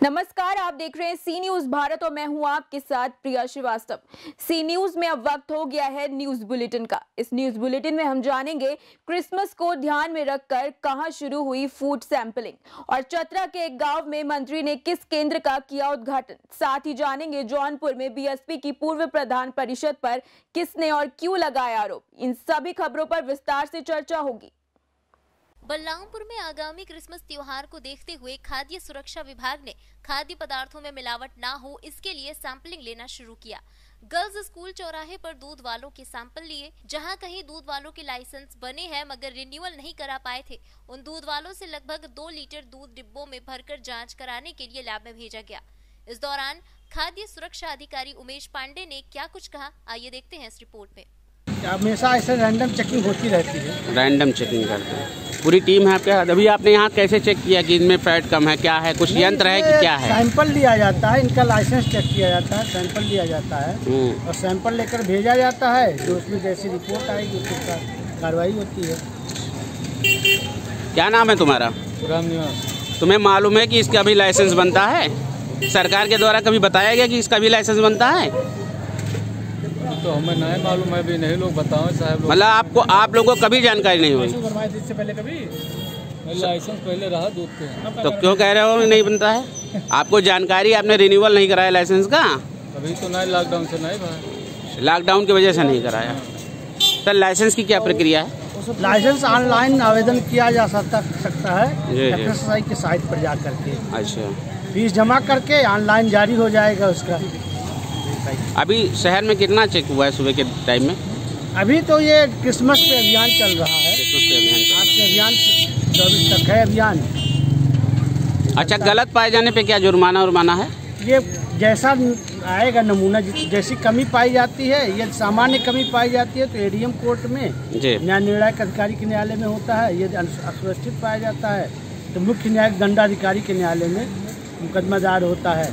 नमस्कार, आप देख रहे हैं सी न्यूज भारत और मैं हूं आपके साथ प्रिया श्रीवास्तव। सी न्यूज में अब वक्त हो गया है न्यूज बुलेटिन का। इस न्यूज बुलेटिन में हम जानेंगे क्रिसमस को ध्यान में रखकर कहां शुरू हुई फूड सैंपलिंग और चतरा के एक गांव में मंत्री ने किस केंद्र का किया उद्घाटन। साथ ही जानेंगे जौनपुर में बीएसपी की पूर्व प्रधान परिषद पर किसने और क्यों लगाया आरोप। इन सभी खबरों पर विस्तार से चर्चा होगी। बलरामपुर में आगामी क्रिसमस त्योहार को देखते हुए खाद्य सुरक्षा विभाग ने खाद्य पदार्थों में मिलावट ना हो इसके लिए सैंपलिंग लेना शुरू किया। गर्ल्स स्कूल चौराहे पर दूध वालों के सैंपल लिए। जहां कहीं दूध वालों के लाइसेंस बने हैं मगर रिन्यूअल नहीं करा पाए थे, उन दूध वालों से लगभग 2 लीटर दूध डिब्बों में भरकर जाँच कराने के लिए लैब में भेजा गया। इस दौरान खाद्य सुरक्षा अधिकारी उमेश पांडे ने क्या कुछ कहा, आइए देखते हैं इस रिपोर्ट में। हमेशा ऐसे रैंडम चेकिंग होती रहती है। रैंडम चेकिंग करते हैं, पूरी टीम है क्या? अभी आपने यहाँ कैसे चेक किया कि इनमें फैट कम है, क्या है, कुछ यंत्र है कि क्या है? सैंपल लिया जाता है, इनका लाइसेंस चेक किया जाता है, सैंपल लिया जाता है और सैंपल लेकर भेजा जाता है। तो उसमें जैसी रिपोर्ट आएगी उसकी कार्रवाई होती है। क्या नाम है तुम्हारा? राम निवास। तुम्हें मालूम है कि इसका भी लाइसेंस बनता है? सरकार के द्वारा कभी बताया गया कि इसका भी लाइसेंस बनता है? तो हमें नहीं मालूम है, भी नहीं लोग बताओ साहब। मतलब आप लोगों को कभी जानकारी नहीं हुई? इससे पहले कभी लाइसेंस पहले रहा दूध के, तो क्यों कह रहे हो नहीं बनता है? आपको जानकारी, आपने रिन्यूअल नहीं कराया लाइसेंस का? अभी तो नहीं, लॉकडाउन से नहीं भाई, लॉकडाउन की वजह से नहीं कराया। सर लाइसेंस की क्या प्रक्रिया है? लाइसेंस ऑनलाइन आवेदन किया जा सकता है एफएसएसआई की साइट पर जा करके। अच्छा, फीस जमा करके ऑनलाइन जारी हो जाएगा उसका। अभी शहर में कितना चेक हुआ है सुबह के टाइम में? अभी तो ये क्रिसमस पे अभियान चल रहा है। क्रिसमस पे अभियान, आज के अभियान 24 तक है अभियान। अच्छा, गलत पाए जाने पे क्या जुर्माना उर्माना है? ये जैसा आएगा नमूना, जैसी कमी पाई जाती है, ये सामान्य कमी पाई जाती है तो एडीएम कोर्ट में न्याय निर्णायक अधिकारी के न्यायालय में होता है। ये असुरक्षित पाया जाता है तो मुख्य न्यायिक दंडाधिकारी के न्यायालय में मुकदमा दायर होता है।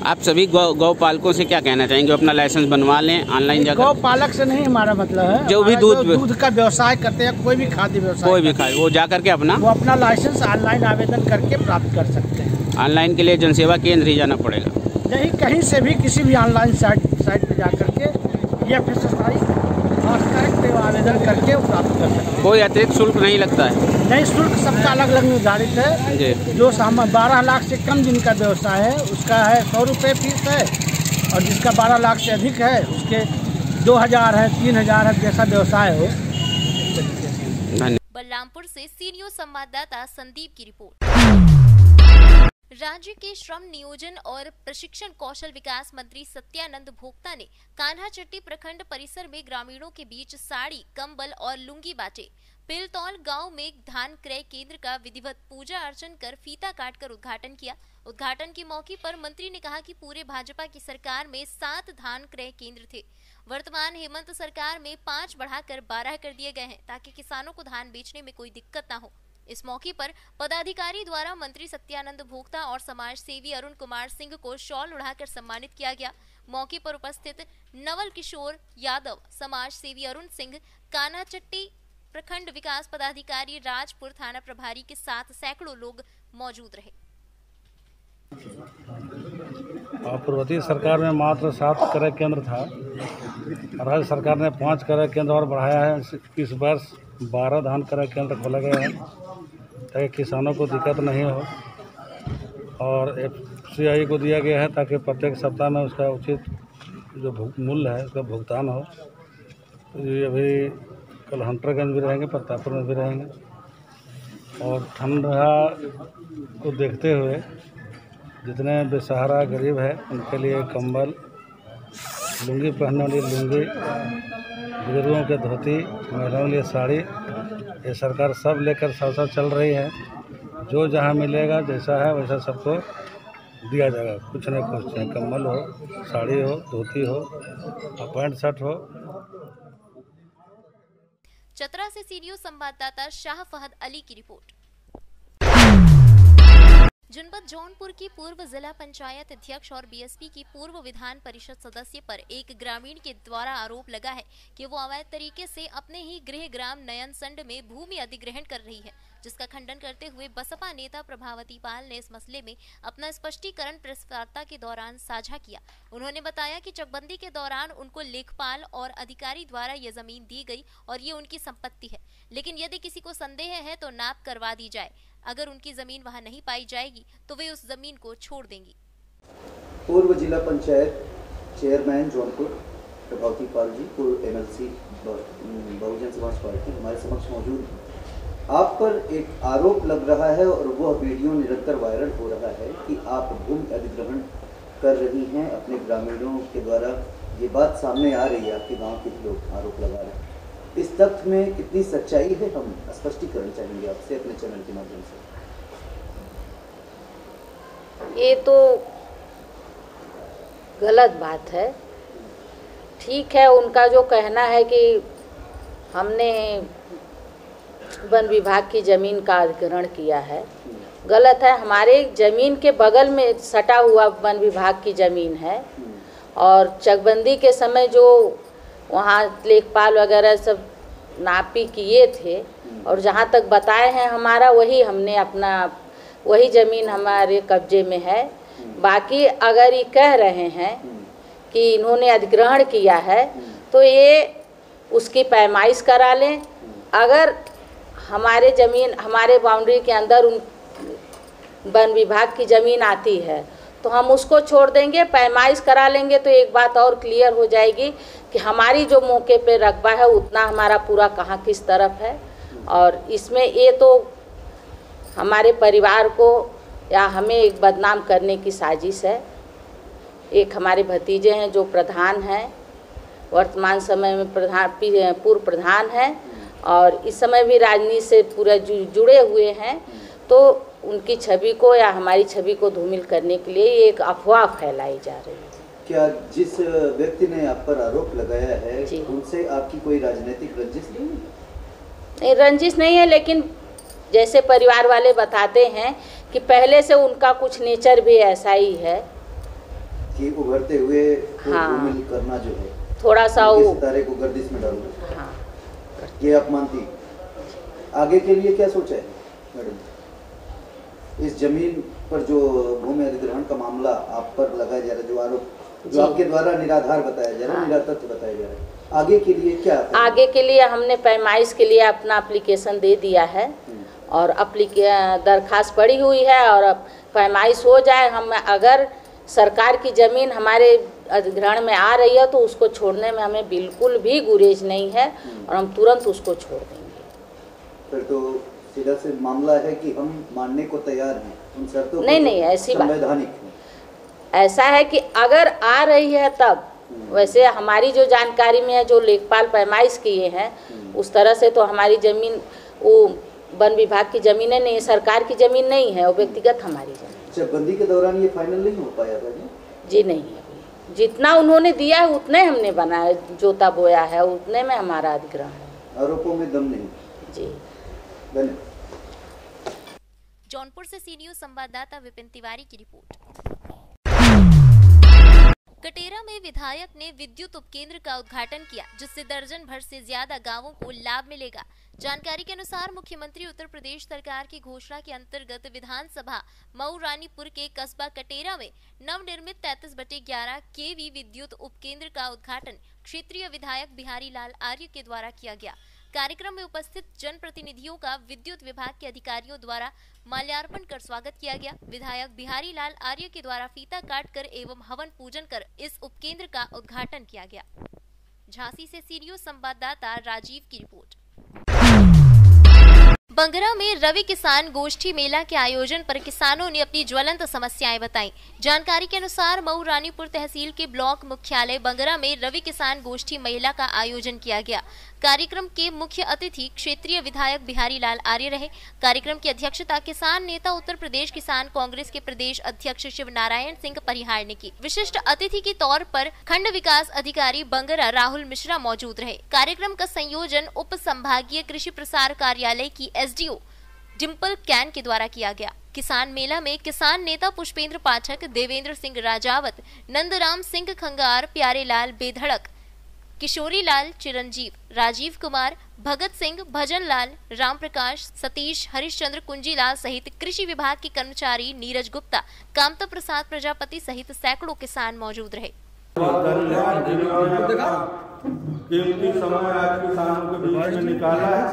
आप सभी गौ पालकों से क्या कहना चाहेंगे? अपना लाइसेंस बनवा लें ऑनलाइन जाकर। गौ पालक से नहीं हमारा मतलब है, जो भी दूध का व्यवसाय करते हैं, कोई भी खाद्य व्यवसाय, कोई भी खाए, वो जा करके अपना लाइसेंस ऑनलाइन आवेदन करके प्राप्त कर सकते हैं। ऑनलाइन के लिए जनसेवा केंद्र ही जाना पड़ेगा? नहीं, कहीं से भी किसी भी ऑनलाइन साइट पे जा करके या फिर सरकारी पे आवेदन करके प्राप्त कर सकते हैं। कोई अतिरिक्त शुल्क नहीं लगता है? नहीं, शुल्क सबका अलग अलग निर्धारित है। जो 12 लाख से कम जिनका व्यवसाय है उसका है 100 रुपये फीस है, और जिसका 12 लाख से अधिक है उसके 2000 है, 3000 है, जैसा व्यवसाय हो। बलरामपुर से सी न्यूज संवाददाता संदीप की रिपोर्ट। राज्य के श्रम नियोजन और प्रशिक्षण कौशल विकास मंत्री सत्यानंद भोक्ता ने कान्हाचट्टी प्रखंड परिसर में ग्रामीणों के बीच साड़ी, कंबल और लुंगी बांटे। पिलतौल गांव में धान क्रय केंद्र का विधिवत पूजा अर्चन कर फीता काटकर उद्घाटन किया। उद्घाटन के मौके पर मंत्री ने कहा कि पूरे भाजपा की सरकार में 7 धान क्रय केंद्र थे। वर्तमान हेमंत सरकार में 5 बढ़ाकर 12 कर दिए गए हैं ताकि किसानों को धान बेचने में कोई दिक्कत न हो। इस मौके पर पदाधिकारी द्वारा मंत्री सत्यानंद भोक्ता और समाज सेवी अरुण कुमार सिंह को शॉल उड़ाकर सम्मानित किया गया। मौके पर उपस्थित नवल किशोर यादव, समाज सेवी अरुण सिंह, कान्हाचट्टी प्रखंड विकास पदाधिकारी राजपुर थाना प्रभारी के साथ सैकड़ों लोग मौजूद रहे। पूर्ववर्ती सरकार में मात्र 7 क्रय केंद्र था, राज्य सरकार ने 5 क्रय केंद्र और बढ़ाया है। इस वर्ष 12 धान क्रय केंद्र खोले गए हैं ताकि किसानों को दिक्कत नहीं हो, और FCI को दिया गया है ताकि प्रत्येक सप्ताह में उसका उचित जो मूल्य है उसका भुगतान हो। तो ये अभी कल हंटरगंज भी रहेंगे, प्रतापपुर में भी रहेंगे, और ठंडा को देखते हुए जितने बेसहारा गरीब है उनके लिए कंबल, लुंगी पहनने वाली लुंगी, बुजुर्गों के धोती, महिलाओं के लिए साड़ी, ये सरकार सब लेकर साथ चल रही है। जो जहाँ मिलेगा जैसा है वैसा सबको दिया जाएगा, कुछ न कुछ, चाहे कंबल हो, साड़ी हो, धोती हो, पैंट शर्ट हो। चतरा से सी न्यूज संवाददाता शाह फहद अली की रिपोर्ट। जनपद जौनपुर की पूर्व जिला पंचायत अध्यक्ष और बीएसपी की पूर्व विधान परिषद सदस्य पर एक ग्रामीण के द्वारा आरोप लगा है कि वो अवैध तरीके से अपने ही गृह ग्राम नयनसंड में भूमि अधिग्रहण कर रही है, जिसका खंडन करते हुए बसपा नेता प्रभावती पाल ने इस मसले में अपना स्पष्टीकरण प्रेस वार्ता के दौरान साझा किया। उन्होंने बताया कि चकबंदी के दौरान उनको लेखपाल और अधिकारी द्वारा ये जमीन दी गई और ये उनकी संपत्ति है, लेकिन यदि किसी को संदेह है तो नाप करवा दी जाए। अगर उनकी जमीन वहां नहीं पाई जाएगी तो वे उस जमीन को छोड़ देंगी। पूर्व जिला पंचायत चेयरमैन जौनपुर प्रभावती पाल जी, पूर्व एमएलसी बहुजन समाज पार्टी, हमारे समक्ष मौजूद हैं। आप पर एक आरोप लग रहा है और वह वीडियो निरंतर वायरल हो रहा है कि आप भूमि अधिग्रहण कर रही हैं अपने ग्रामीणों के द्वारा। ये बात सामने आ रही है, आपके गांव के लोग आरोप लगा रहे हैं। इस तथ्य में कितनी सच्चाई है, हम स्पष्टीकरण चाहेंगे आपसे अपने चैनल के माध्यम से। ये तो गलत बात है। ठीक है, उनका जो कहना है कि हमने वन विभाग की ज़मीन का अधिग्रहण किया है, गलत है। हमारे ज़मीन के बगल में सटा हुआ वन विभाग की ज़मीन है और चकबंदी के समय जो वहाँ लेखपाल वगैरह सब नापी किए थे और जहाँ तक बताए हैं हमारा वही हमने अपना वही ज़मीन हमारे कब्जे में है। बाकी अगर ये कह रहे हैं कि इन्होंने अधिग्रहण किया है तो ये उसकी पैमाइश करा लें। अगर हमारे ज़मीन हमारे बाउंड्री के अंदर उन वन विभाग की ज़मीन आती है तो हम उसको छोड़ देंगे, पैमाइश करा लेंगे तो एक बात और क्लियर हो जाएगी कि हमारी जो मौके पे रकबा है उतना हमारा पूरा कहाँ किस तरफ है। और इसमें ये तो हमारे परिवार को या हमें एक बदनाम करने की साजिश है। एक हमारे भतीजे हैं जो प्रधान हैं, वर्तमान समय में पूर्व प्रधान हैं और इस समय भी राजनीति से पूरा जुड़े हुए हैं, तो उनकी छवि को या हमारी छवि को धूमिल करने के लिए ये एक अफवाह फैलाई जा रही है। क्या जिस व्यक्ति ने आप पर आरोप लगाया है उनसे आपकी कोई राजनीतिक रंजिश नहीं है? नहीं, रंजिश नहीं है, लेकिन जैसे परिवार वाले बताते हैं कि पहले से उनका कुछ नेचर भी ऐसा ही है कि उभरते हुए हाँ, करना जो है थोड़ा सा सितारे को गर्दिश में डालना। हाँ, ये आप मानती। आगे के लिए क्या सोचा है मैडम? इस जमीन पर जो भूमि अधिग्रहण का मामला आप पर लगाया जा रहा है, जो आरोप जो आपके द्वारा निराधार बताया जा रहा है, निरातथ्य बताया जा रहा है, आगे के लिए क्या? आगे के लिए हमने पैमाइश के लिए अपना एप्लीकेशन दे दिया है और दरखास्त पड़ी हुई है और अब पैमाइश हो जाए, हम अगर सरकार की ज़मीन हमारे अधिग्रहण में आ रही है तो उसको छोड़ने में हमें बिल्कुल भी गुरेज नहीं है और हम तुरंत उसको छोड़ देंगे। फिर तो सीधा से मामला है कि हम मानने को तैयार हैं उन शर्तों। नहीं, ऐसी बात संवैधानिक ऐसा है कि अगर आ रही है तब, वैसे हमारी जो जानकारी में है जो लेखपाल पैमाइश किए हैं उस तरह से तो हमारी ज़मीन वो वन विभाग की ज़मीन नहीं है, सरकार की ज़मीन नहीं है, वो व्यक्तिगत हमारी ज़मीन। चकबंदी के दौरान ये फाइनल नहीं हो पाया था जी? नहीं है, जितना उन्होंने दिया है उतने हमने बनाया, जोता बोया है उतने में हमारा अधिग्रहण है। आरोपों में दम नहीं जी। जौनपुर से सी न्यूज़ संवाददाता विपिन तिवारी की रिपोर्ट। कटेरा में विधायक ने विद्युत उपकेंद्र का उद्घाटन किया, जिससे दर्जन भर से ज्यादा गांवों को लाभ मिलेगा। जानकारी के अनुसार मुख्यमंत्री उत्तर प्रदेश सरकार की घोषणा के अंतर्गत विधानसभा मऊ रानीपुर के कस्बा कटेरा में नवनिर्मित 33/11 केवी विद्युत उपकेंद्र का उद्घाटन क्षेत्रीय विधायक बिहारी लाल आर्य के द्वारा किया गया। कार्यक्रम में उपस्थित जनप्रतिनिधियों का विद्युत विभाग के अधिकारियों द्वारा माल्यार्पण कर स्वागत किया गया। विधायक बिहारी लाल आर्य के द्वारा फीता काटकर एवं हवन पूजन कर इस उपकेंद्र का उद्घाटन किया गया। झांसी से सी न्यूज़ संवाददाता राजीव की रिपोर्ट। बंगरा में रवि किसान गोष्ठी मेला के आयोजन पर किसानों ने अपनी ज्वलंत समस्याएं बताई। जानकारी के अनुसार मऊ रानीपुर तहसील के ब्लॉक मुख्यालय बंगरा में रवि किसान गोष्ठी मेला का आयोजन किया गया। कार्यक्रम के मुख्य अतिथि क्षेत्रीय विधायक बिहारी लाल आर्य रहे। कार्यक्रम की अध्यक्षता किसान नेता उत्तर प्रदेश किसान कांग्रेस के प्रदेश अध्यक्ष शिव नारायण सिंह परिहार ने की। विशिष्ट अतिथि के तौर पर खंड विकास अधिकारी बंगरा राहुल मिश्रा मौजूद रहे। कार्यक्रम का संयोजन उप संभागीय कृषि प्रसार कार्यालय की एसडीओ डिम्पल कैन के द्वारा किया गया। किसान मेला में किसान नेता पुष्पेंद्र पाठक, देवेंद्र सिंह राजावत, नंदराम सिंह खंगार, प्यारेलाल बेधड़क, किशोरी लाल चिरंजीव, राजीव कुमार, भगत सिंह, भजन लाल, राम प्रकाश, सतीश, हरिश्चंद्र, कुंजीलाल सहित कृषि विभाग के कर्मचारी नीरज गुप्ता, कामता प्रसाद प्रजापति सहित सैकड़ों किसान मौजूद रहे। कीमती समय आज किसानों के बीच में निकाला है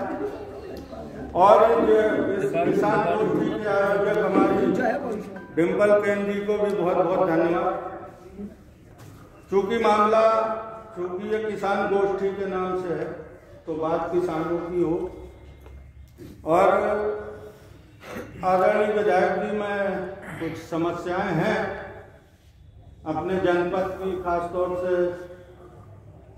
और इस किसान गोष्ठी के आयोजक हमारी डिम्पल केन जी को भी बहुत बहुत धन्यवाद। चूंकि ये किसान गोष्ठी के नाम से है तो बात किसानों की हो और आदरणीय विधायक जी में कुछ समस्याएं हैं अपने जनपद की, खासतौर से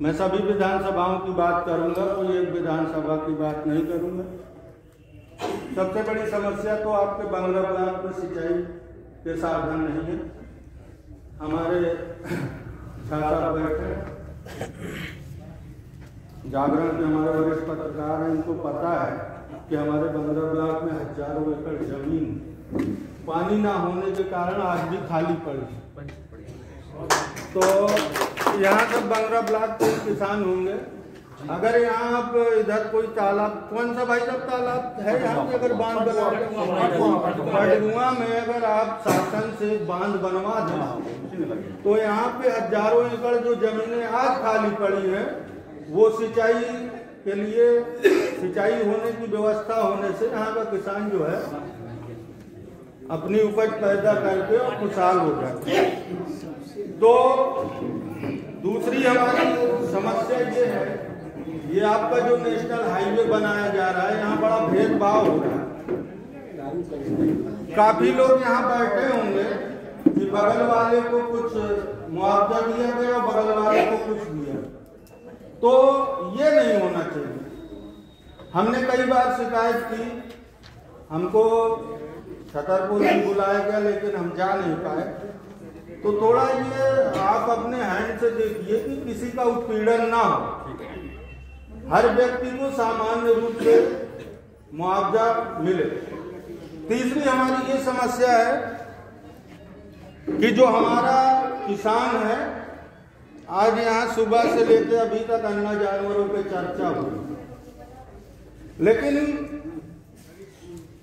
मैं सभी विधानसभाओं की बात करूंगा, कोई एक विधानसभा की बात नहीं करूंगा। सबसे बड़ी समस्या तो आपके बंगरा ब्लॉक में सिंचाई के साधन नहीं है। हमारे छात्र बैठे जागरण के हमारे वरिष्ठ पत्रकार हैं, इनको पता है कि हमारे बंगरा ब्लॉक में हजारों एकड़ जमीन पानी ना होने के कारण आज भी खाली पड़ी। तो यहाँ सब बंगरा ब्लॉक के किसान होंगे, अगर यहाँ आप इधर कोई तालाब, कौन सा भाई साहब तालाब है यहाँ पे, अगर बांध बड़गुआ में अगर आप शासन से बांध बनवा दें तो यहाँ पे हजारों एकड़ जो जमीनें आज खाली पड़ी हैं वो सिंचाई के लिए, सिंचाई होने की व्यवस्था होने से यहाँ का किसान जो है अपनी उपज पैदा करके और खुशहाल हो जाते हैं। तो दूसरी हमारी समस्या ये है, ये आपका जो नेशनल हाईवे बनाया जा रहा है यहाँ बड़ा भेदभाव हो रहा है। काफी लोग यहाँ बैठे होंगे कि बगल वाले को कुछ मुआवजा दिया गया और बगल वाले को कुछ दिया, तो ये नहीं होना चाहिए। हमने कई बार शिकायत की, हमको छतरपुर में बुलाया गया लेकिन हम जा नहीं पाए। तो थोड़ा ये आप अपने हैंड से देखिए कि किसी का उत्पीड़न ना हो, हर व्यक्ति को सामान्य रूप से मुआवजा मिले। तीसरी हमारी ये समस्या है कि जो हमारा किसान है, आज यहाँ सुबह से लेकर अभी तक अन्ना जानवरों पे चर्चा हुई, लेकिन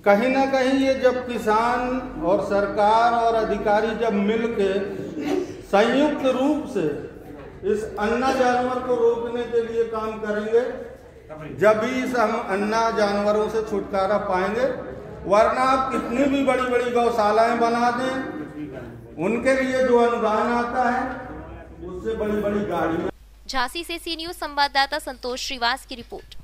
कहीं ना कहीं ये जब किसान और सरकार और अधिकारी जब मिलके संयुक्त रूप से इस अन्ना जानवर को रोकने के लिए काम करेंगे, जब भी हम अन्ना जानवरों से छुटकारा पाएंगे। वरना आप कितनी भी बड़ी बड़ी गौशालाएं बना दें, उनके लिए जो अनुदान आता है उससे बड़ी बड़ी गाड़ियां। झांसी से सी न्यूज संवाददाता संतोष श्रीवास की रिपोर्ट।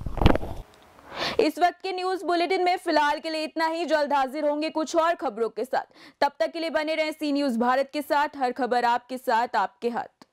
इस वक्त के न्यूज बुलेटिन में फिलहाल के लिए इतना ही। जल्द हाजिर होंगे कुछ और खबरों के साथ। तब तक के लिए बने रहें सी न्यूज भारत के साथ। हर खबर आपके साथ, आपके हाथ।